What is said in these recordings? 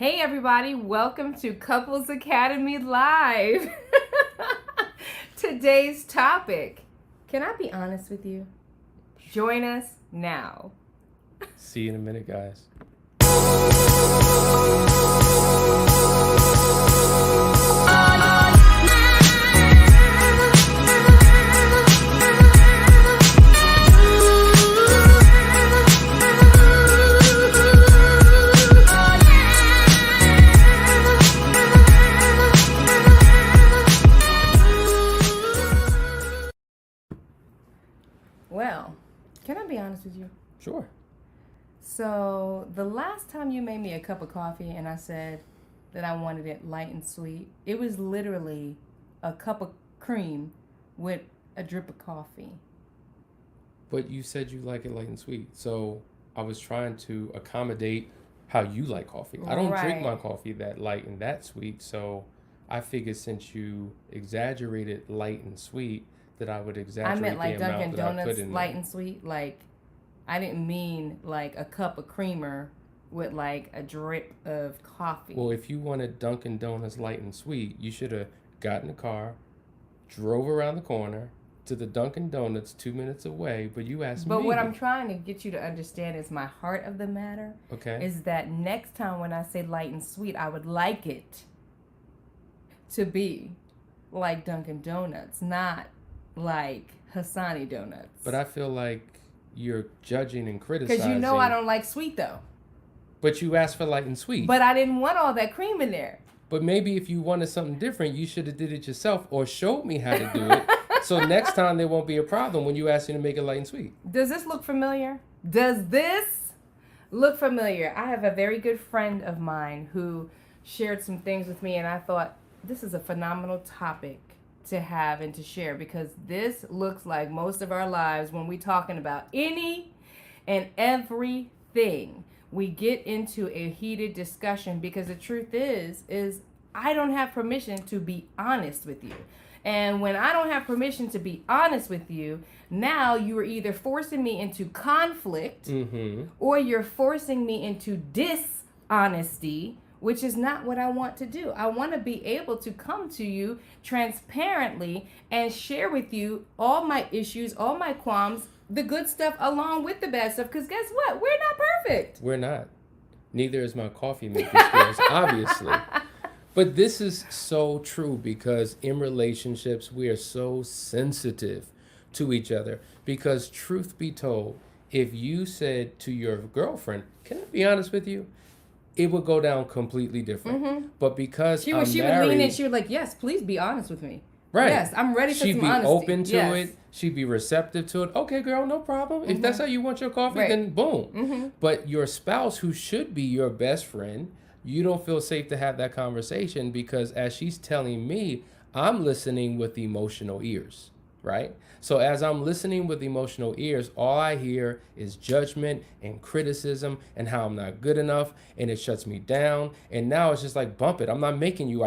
Hey everybody, welcome to Couples Academy Live. Today's topic, can I be honest with you? Join us now. See you in a minute, guys. Well, can I be honest with you? Sure. So, the last time you made me a cup of coffee and I said that I wanted it light and sweet, it was literally a cup of cream with a drip of coffee. But you said you like it light and sweet. So I was trying to accommodate how you like coffee. I don't drink my coffee that light and that sweet. So I figured since you exaggerated light and sweet, that I would exaggerate I meant like the Dunkin' amount that I put Donuts in light there. and sweet. Like, I didn't mean like a cup of creamer with like a drip of coffee. Well, if you wanted Dunkin' Donuts light and sweet, you should have gotten a car, drove around the corner to the Dunkin' Donuts 2 minutes away, but you asked me. But what I'm trying to get you to understand is my heart of the matter is that next time when I say light and sweet, I would like it to be like Dunkin' Donuts, not like Hassani Donuts. But I feel like you're judging and criticizing. Because you know I don't like sweet though. But you asked for light and sweet. But I didn't want all that cream in there. But maybe if you wanted something different, you should have did it yourself or showed me how to do it. So next time there won't be a problem when you ask me to make it light and sweet. Does this look familiar? Does this look familiar? I have a very good friend of mine who shared some things with me, and I thought this is a phenomenal topic to have and to share, because this looks like most of our lives when we're talking about any and everything. We get into a heated discussion because the truth is I don't have permission to be honest with you. And when I don't have permission to be honest with you, now you are either forcing me into conflict or you're forcing me into dishonesty, which is not what I want to do. I want to be able to come to you transparently and share with you all my issues, all my qualms, the good stuff along with the bad stuff. Because guess what? We're not perfect. We're not. Neither is my coffee making skills, obviously. But this is so true because in relationships, we are so sensitive to each other. Because truth be told, if you said to your girlfriend, can I be honest with you? It would go down completely different. But because she would lean in, she would like, yes, please be honest with me. Right. Yes, I'm ready for some honesty. She'd be open to it. She'd be receptive to it. Okay, girl, no problem. If that's how you want your coffee, then boom. But your spouse, who should be your best friend, you don't feel safe to have that conversation because as she's telling me, I'm listening with emotional ears, right? So as I'm listening with emotional ears, all I hear is judgment and criticism and how I'm not good enough, and it shuts me down. And now it's just like, bump it. I'm not making you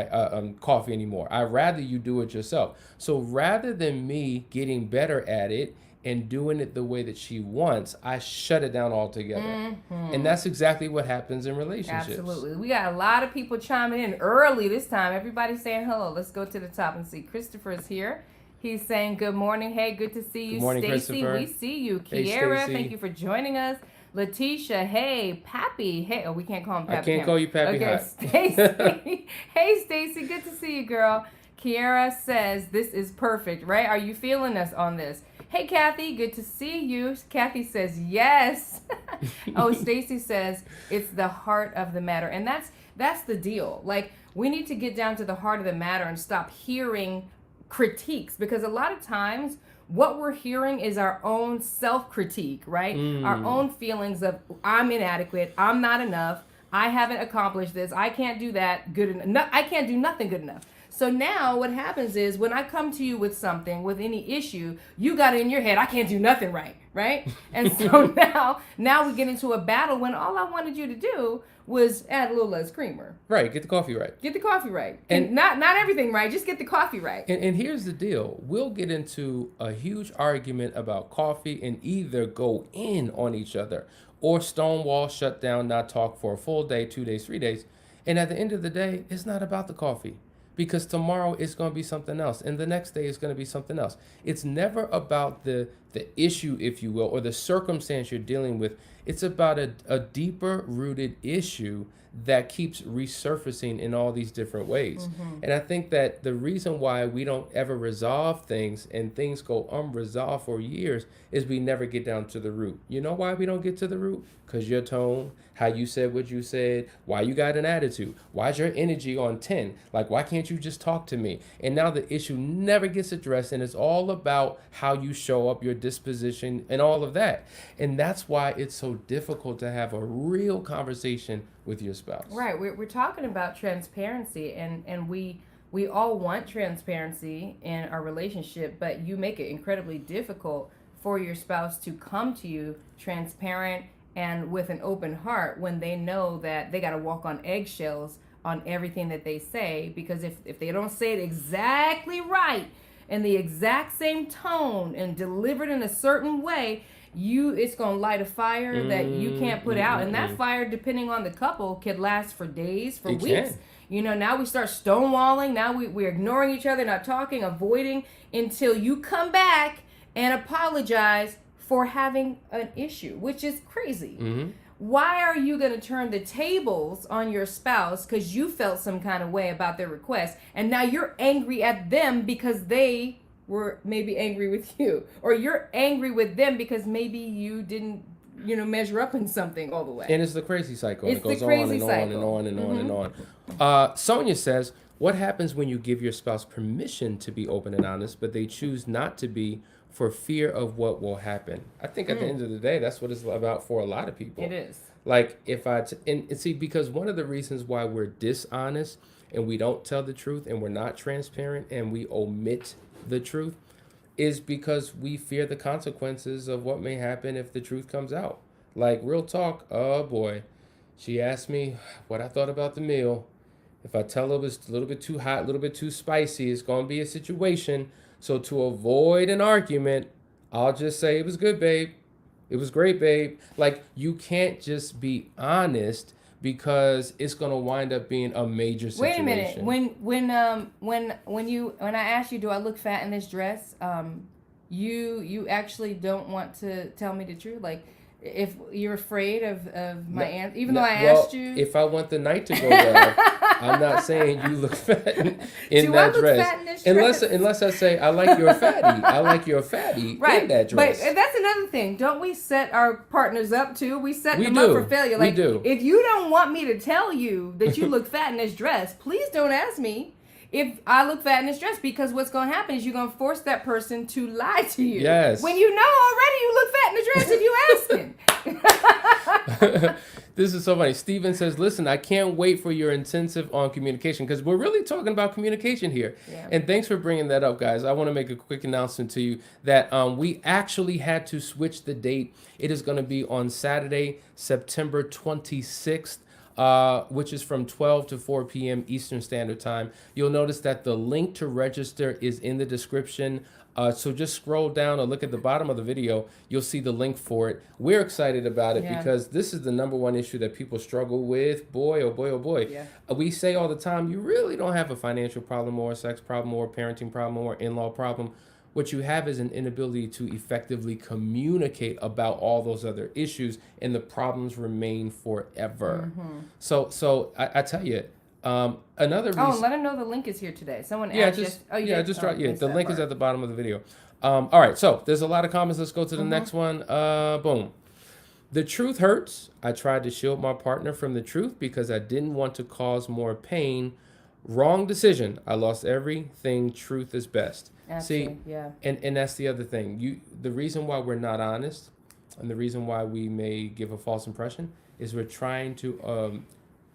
coffee anymore. I'd rather you do it yourself. So rather than me getting better at it and doing it the way that she wants, I shut it down altogether. And that's exactly what happens in relationships. Absolutely. We got a lot of people chiming in early this time. Everybody's saying hello. Let's go to the top and see. Christopher is here. He's saying good morning. Hey, good to see you. Good morning, Stacy, Christopher. we see you. Hey, Kiera, Stacy. thank you for joining us. Letitia, hey. Pappy, hey. Oh, we can't call him Pappy. I can't call you Pappy. Okay, Stacy. Hey, Stacy, good to see you, girl. Kiera says this is perfect, right? Are you feeling us on this? Hey, Kathy, good to see you. Kathy says yes. Oh, Stacy says it's the heart of the matter. And that's the deal. Like, we need to get down to the heart of the matter and stop hearing critiques, because a lot of times what we're hearing is our own self-critique, right? Our own feelings of I'm inadequate, I'm not enough, I haven't accomplished this, I can't do that good enough, I can't do nothing good enough. So now what happens is when I come to you with something, with any issue, you got it in your head, I can't do nothing right? And so now we get into a battle when all I wanted you to do was add a little less creamer. Right, get the coffee right. Get the coffee right. And not everything right, just get the coffee right. And here's the deal. We'll get into a huge argument about coffee and either go in on each other or stonewall, shut down, not talk for a full day, 2 days, 3 days. And at the end of the day, it's not about the coffee, because tomorrow it's going to be something else, and the next day it's going to be something else. It's never about the issue, if you will, or the circumstance you're dealing with. It's about a deeper rooted issue that keeps resurfacing in all these different ways. And I think that the reason why we don't ever resolve things and things go unresolved for years is we never get down to the root. You know why we don't get to the root? Because your tone, how you said what you said, why you got an attitude, why's your energy on 10? Like, why can't you just talk to me? And now the issue never gets addressed, and it's all about how you show up, your disposition, and all of that. And that's why it's so difficult to have a real conversation with your spouse. Right. We're talking about transparency, and we all want transparency in our relationship, but you make it incredibly difficult for your spouse to come to you transparent and with an open heart when they know that they got to walk on eggshells on everything that they say, because if they don't say it exactly right in the exact same tone and delivered in a certain way, it's gonna light a fire that you can't put out, and that fire, depending on the couple, could last for days, for weeks. You know, now we start stonewalling. Now we're ignoring each other, not talking, avoiding, until you come back and apologize for having an issue, which is crazy. Why are you going to turn the tables on your spouse because you felt some kind of way about their request, and now you're angry at them because they were maybe angry with you, or you're angry with them because maybe you didn't, measure up in something all the way? And it's the crazy cycle. It goes on and on and on and on and on. Sonia says, what happens when you give your spouse permission to be open and honest, but they choose not to be for fear of what will happen? I think at the end of the day, that's what it's about for a lot of people. It is. Like, and see, because one of the reasons why we're dishonest and we don't tell the truth and we're not transparent and we omit the truth is because we fear the consequences of what may happen if the truth comes out. Like, real talk, oh boy, she asked me what I thought about the meal. If I tell her it was a little bit too hot, a little bit too spicy, it's going to be a situation. So to avoid an argument, I'll just say, it was good, babe. It was great, babe. Like, you can't just be honest, because it's going to wind up being a major situation. Wait a minute. When I asked you, do I look fat in this dress? You actually don't want to tell me the truth? Like, if you're afraid of my aunt, even though I asked you. If I want the night to go well, I'm not saying you look fat in that dress. Fat in this dress? Unless I say, I like your fatty. I like your fatty right. in that dress. But that's another thing. Don't we set our partners up too? We set them up for failure. Like, we do. If you don't want me to tell you that you look fat in this dress, please don't ask me if I look fat in this dress, because what's going to happen is you're going to force that person to lie to you. Yes. When you know already you look fat in the dress if you asking. This is so funny. Steven says, listen, I can't wait for your intensive on communication, because we're really talking about communication here. Yeah. And thanks for bringing that up, guys. I want to make a quick announcement to you that we actually had to switch the date. It is going to be on Saturday, September 26th. Which is from 12 to 4 p.m. Eastern Standard Time. You'll notice that the link to register is in the description. So just scroll down or look at the bottom of the video. You'll see the link for it. We're excited about it because this is the number one issue that people struggle with. Boy, oh boy, oh boy. Yeah. We say all the time, you really don't have a financial problem or a sex problem or a parenting problem or in-law problem. What you have is an inability to effectively communicate about all those other issues, and the problems remain forever. So I tell you, another reason. Oh, let them know the link is here today. Someone asked. The link is at the bottom of the video. All right, so there's a lot of comments. Let's go to the next one. Boom. The truth hurts. I tried to shield my partner from the truth because I didn't want to cause more pain. Wrong decision. I lost everything. Truth is best. Absolutely, see, and that's the other thing. The reason why we're not honest, and the reason why we may give a false impression, is we're trying to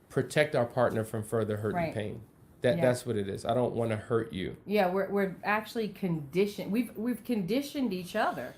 protect our partner from further hurt and pain. That's what it is. I don't want to hurt you. Yeah, we're actually conditioned. We've conditioned each other,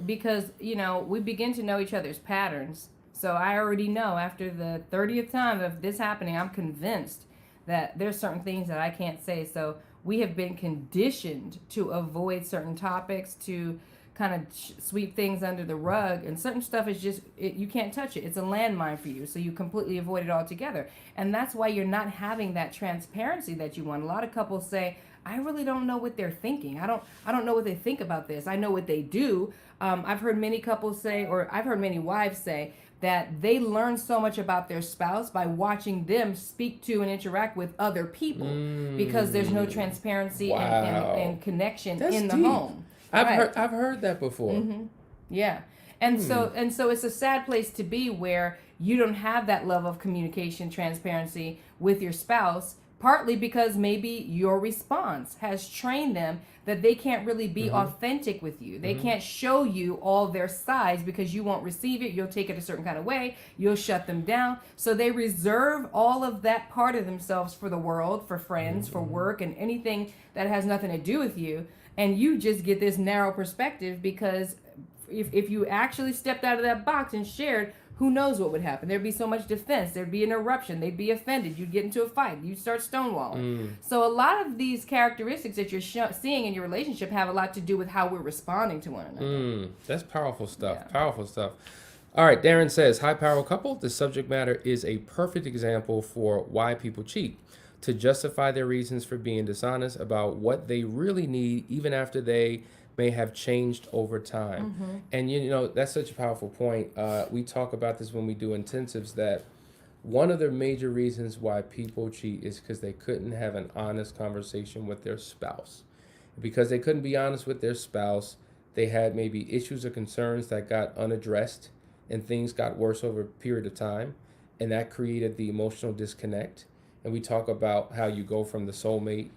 because we begin to know each other's patterns. So I already know after the 30th time of this happening, I'm convinced that there's certain things that I can't say. So we have been conditioned to avoid certain topics, to kind of sweep things under the rug, and certain stuff is just you can't touch it. It's a landmine for you, so you completely avoid it altogether. And that's why you're not having that transparency that you want. A lot of couples say, I really don't know what they're thinking. I don't know what they think about this. I know what they do. I've heard many couples say, or I've heard many wives say, that they learn so much about their spouse by watching them speak to and interact with other people, because there's no transparency and connection in the home. I've heard that before. Mm-hmm. Yeah. And so it's a sad place to be, where you don't have that level of communication, transparency with your spouse, partly because maybe your response has trained them that they can't really be authentic with you. They can't show you all their sides, because you won't receive it. You'll take it a certain kind of way. You'll shut them down. So they reserve all of that part of themselves for the world, for friends, for work, and anything that has nothing to do with you. And you just get this narrow perspective, because if you actually stepped out of that box and shared, who knows what would happen? There'd be so much defense. There'd be an eruption. They'd be offended. You'd get into a fight. You'd start stonewalling. So a lot of these characteristics that you're seeing in your relationship have a lot to do with how we're responding to one another. That's powerful stuff. Yeah. Powerful stuff. All right, Darren says, hi, power couple. The subject matter is a perfect example for why people cheat, to justify their reasons for being dishonest about what they really need, even after they may have changed over time. And you know, that's such a powerful point. We talk about this when we do intensives, that one of the major reasons why people cheat is because they couldn't have an honest conversation with their spouse. Because they couldn't be honest with their spouse, they had maybe issues or concerns that got unaddressed, and things got worse over a period of time, and that created the emotional disconnect. And we talk about how you go from the soulmate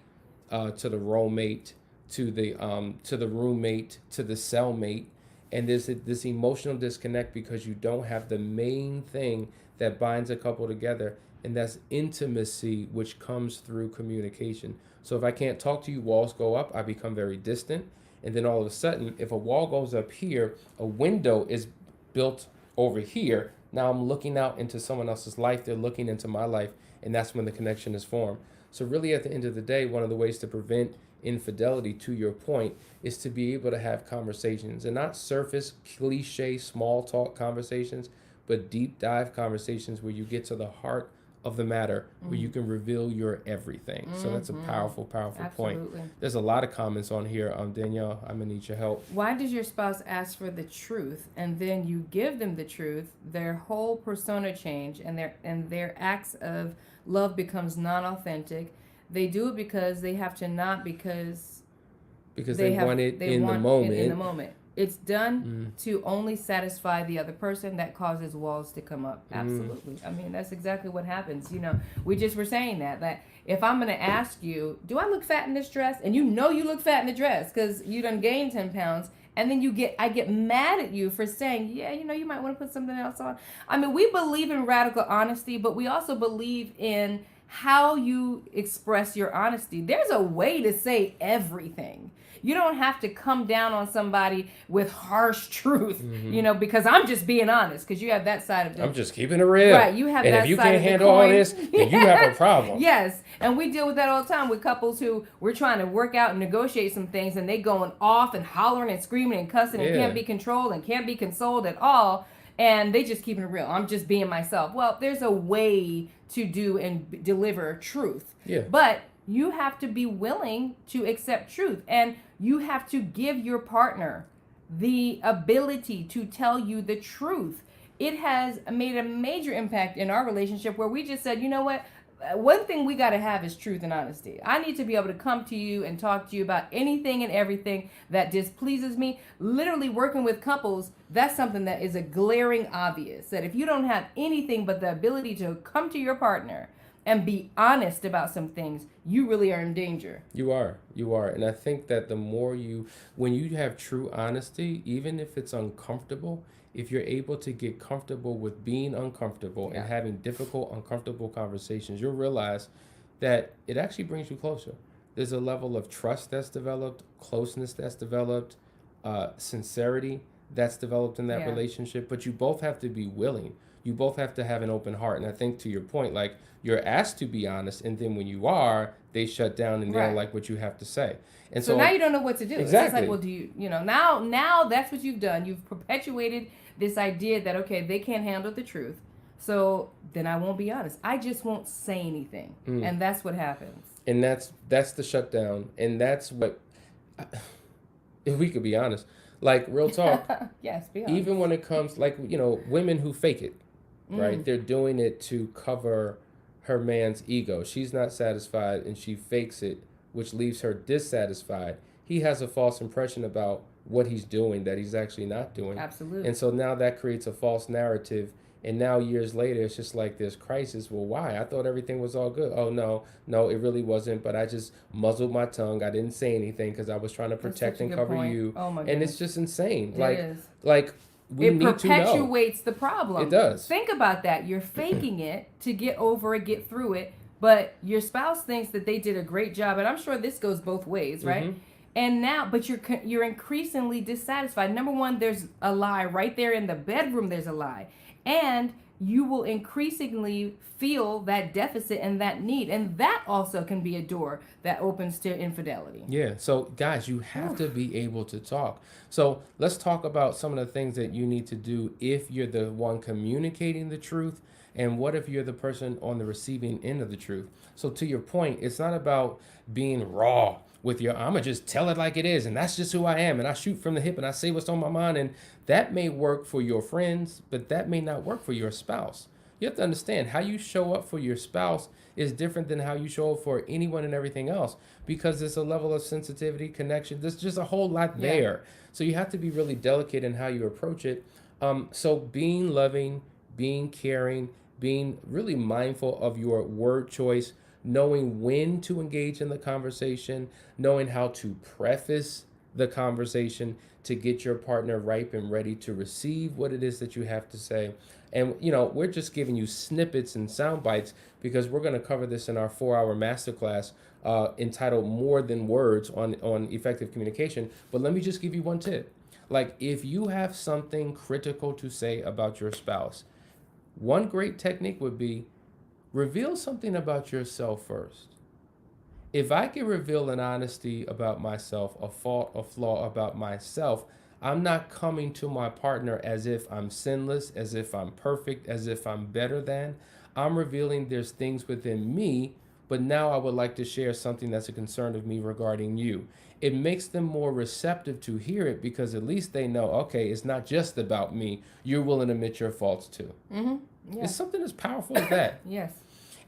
to the roommate, to the roommate, to the cellmate, and there's this emotional disconnect because you don't have the main thing that binds a couple together, and that's intimacy, which comes through communication. So if I can't talk to you, walls go up, I become very distant, and then all of a sudden, if a wall goes up here, a window is built over here. Now I'm looking out into someone else's life, they're looking into my life, and that's when the connection is formed. So really, at the end of the day, one of the ways to prevent infidelity, to your point, is to be able to have conversations, and not surface cliche small talk conversations, but deep dive conversations where you get to the heart of the matter, where you can reveal your everything. So that's a powerful point. There's a lot of comments on here. Danielle, I'm gonna need your help. Why does your spouse ask for the truth, and then you give them the truth? Their whole persona change, and their acts of love becomes non-authentic. They do it because they have to, not because they want it in the moment. It's done to only satisfy the other person. That causes walls to come up. Absolutely. I mean, that's exactly what happens. You know, we just were saying that if I'm going to ask you, do I look fat in this dress? And you know you look fat in the dress because you done gained 10 pounds. And then I get mad at you for saying, yeah, you know, you might want to put something else on. I mean, we believe in radical honesty, but we also believe in how you express your honesty. There's a way to say everything. You don't have to come down on somebody with harsh truth, you know, because I'm just being honest, because you have that side of it. I'm just keeping it real. Right, you have that side of the coin. And if you can't handle all this, then you have a problem. Yes, and we deal with that all the time with couples who we're trying to work out and negotiate some things, and they going off and hollering and screaming and cussing and can't be controlled and can't be consoled at all, and they just keeping it real. I'm just being myself. Well, there's a way to do and deliver truth. Yeah. But you have to be willing to accept truth, and you have to give your partner the ability to tell you the truth. It has made a major impact in our relationship, where we just said, you know what? One thing we got to have is truth and honesty. I need to be able to come to you and talk to you about anything and everything that displeases me. Literally working with couples, that's something that is a glaring obvious, that if you don't have anything but the ability to come to your partner and be honest about some things, you really are in danger. You are. And I think that the more when you have true honesty, even if it's uncomfortable, if you're able to get comfortable with being uncomfortable and having difficult, uncomfortable conversations, you'll realize that it actually brings you closer. There's a level of trust that's developed, closeness that's developed, sincerity that's developed in that relationship, but you both have to be willing. you both have to have an open heart. And I think to your point, like, you're asked to be honest, and then when you are, they shut down and they don't like what you have to say. And so now you don't know what to do. Exactly. It's just like, well, do you know, now that's what you've done. You've perpetuated this idea that, okay, they can't handle the truth. So then I won't be honest. I just won't say anything. And that's what happens. And that's the shutdown. And that's what, if we could be honest, like, real talk. Yes, be honest. Even when it comes, like, you know, women who fake it, right? They're doing it to cover her man's ego. She's not satisfied and she fakes it, which leaves her dissatisfied. He has a false impression about what he's doing that he's actually not doing. Absolutely. And so now that creates a false narrative. And now years later, it's just like this crisis. Well, why? I thought everything was all good. Oh, no, it really wasn't. But I just muzzled my tongue. I didn't say anything because I was trying to protect and cover you. Oh, my goodness. goodness. And it's just insane. It is. Like we need to know. It perpetuates the problem. It does. Think about that. You're faking it to get over it, get through it. But your spouse thinks that they did a great job. And I'm sure this goes both ways, right? And now, but you're increasingly dissatisfied. Number one, there's a lie right there in the bedroom. There's a lie. And you will increasingly feel that deficit and that need. And that also can be a door that opens to infidelity. Yeah. So, guys, you have to be able to talk. So let's talk about some of the things that you need to do if you're the one communicating the truth. And what if you're the person on the receiving end of the truth? So to your point, it's not about being raw with your, I'm going to just tell it like it is. And that's just who I am. And I shoot from the hip and I say what's on my mind. And that may work for your friends, but that may not work for your spouse. You have to understand how you show up for your spouse is different than how you show up for anyone and everything else, because there's a level of sensitivity, connection. There's just a whole lot there. So you have to be really delicate in how you approach it. So being loving, being caring, being really mindful of your word choice, knowing when to engage in the conversation, knowing how to preface the conversation to get your partner ripe and ready to receive what it is that you have to say. And, you know, we're just giving you snippets and sound bites because we're going to cover this in our 4-hour masterclass entitled More Than Words on effective communication. But let me just give you one tip. Like, if you have something critical to say about your spouse, one great technique would be reveal something about yourself first. If I can reveal an honesty about myself, a fault, a flaw about myself, I'm not coming to my partner as if I'm sinless, as if I'm perfect, as if I'm better than. I'm revealing there's things within me, but now I would like to share something that's a concern of me regarding you. It makes them more receptive to hear it because at least they know, okay, it's not just about me. You're willing to admit your faults too. Yeah. It's something as powerful as that. Yes.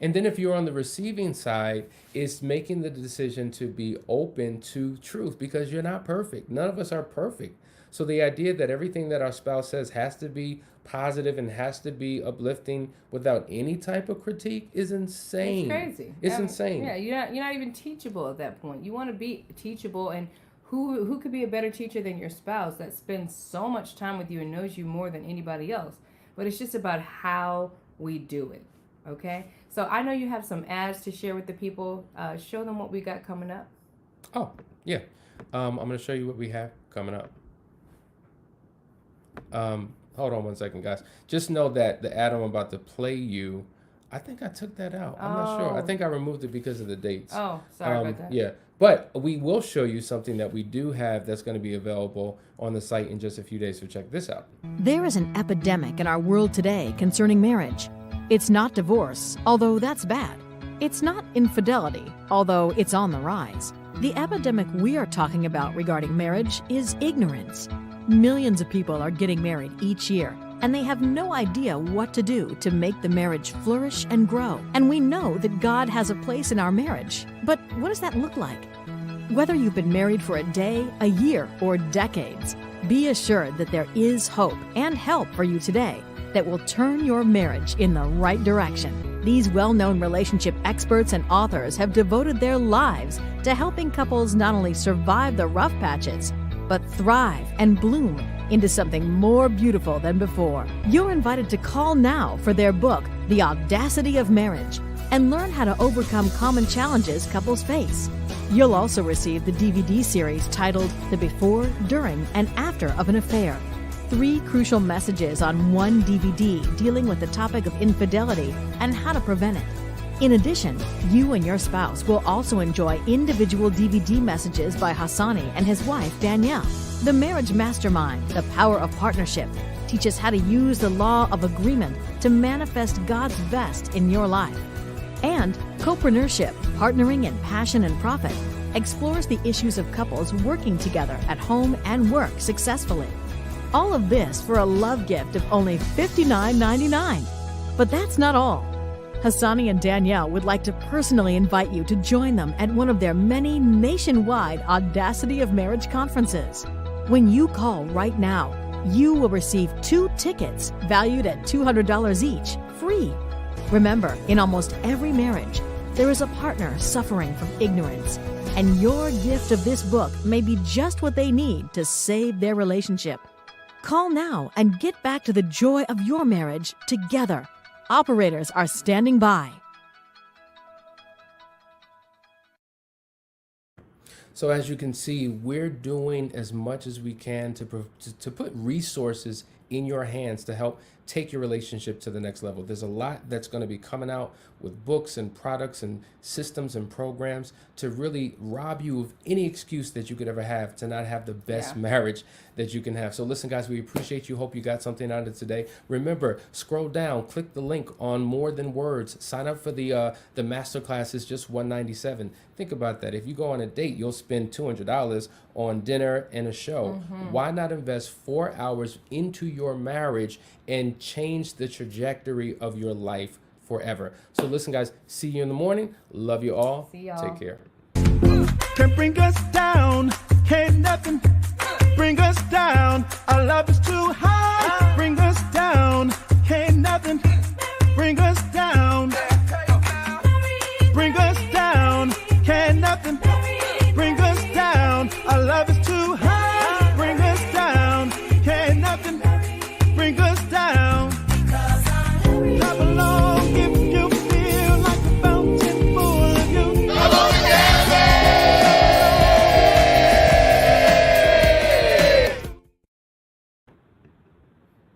And then if you're on the receiving side, it's making the decision to be open to truth because you're not perfect. None of us are perfect. So the idea that everything that our spouse says has to be positive and has to be uplifting without any type of critique is insane. It's crazy. It's insane. Yeah, you're not even teachable at that point. You want to be teachable, and who could be a better teacher than your spouse that spends so much time with you and knows you more than anybody else? But it's just about how we do it. Okay? So I know you have some ads to share with the people. Show them what we got coming up. Oh, yeah. I'm going to show you what we have coming up. Hold on one second, guys. Just know that the ad I'm about to play you, I think I took that out. I'm not sure. I think I removed it because of the dates. Oh, sorry about that. Yeah. But we will show you something that we do have that's going to be available on the site in just a few days. So check this out. There is an epidemic in our world today concerning marriage. It's not divorce, although that's bad. It's not infidelity, although it's on the rise. The epidemic we are talking about regarding marriage is ignorance. Millions of people are getting married each year, and they have no idea what to do to make the marriage flourish and grow. And we know that God has a place in our marriage, but what does that look like? Whether you've been married for a day, a year, or decades, be assured that there is hope and help for you today that will turn your marriage in the right direction. These well-known relationship experts and authors have devoted their lives to helping couples not only survive the rough patches, but thrive and bloom into something more beautiful than before. You're invited to call now for their book, The Audacity of Marriage, and learn how to overcome common challenges couples face. You'll also receive the DVD series titled The Before, During, and After of an Affair. 3 crucial messages on one DVD dealing with the topic of infidelity and how to prevent it. In addition, you and your spouse will also enjoy individual DVD messages by Hassani and his wife, Danielle. The Marriage Mastermind, The Power of Partnership, teaches how to use the law of agreement to manifest God's best in your life. And Copreneurship, Partnering in Passion and Profit, explores the issues of couples working together at home and work successfully. All of this for a love gift of only $59.99. But that's not all. Hassani and Danielle would like to personally invite you to join them at one of their many nationwide Audacity of Marriage conferences. When you call right now, you will receive 2 tickets valued at $200 each, free. Remember, in almost every marriage, there is a partner suffering from ignorance, and your gift of this book may be just what they need to save their relationship. Call now and get back to the joy of your marriage together. Operators are standing by. So as you can see, we're doing as much as we can to put resources in your hands to help take your relationship to the next level. There's a lot that's going to be coming out with books and products and systems and programs to really rob you of any excuse that you could ever have to not have the best marriage that you can have. So listen, guys, we appreciate you. Hope you got something out of it today. Remember, scroll down, click the link on More Than Words. Sign up for the masterclass. Is just $197. Think about that. If you go on a date, you'll spend $200 on dinner and a show. Why not invest 4 hours into your marriage and change the trajectory of your life forever? So listen, guys, see you in the morning. Love you all. See y'all. Take care. Can't bring us down, can't nothing bring us down. Our love is too high, bring us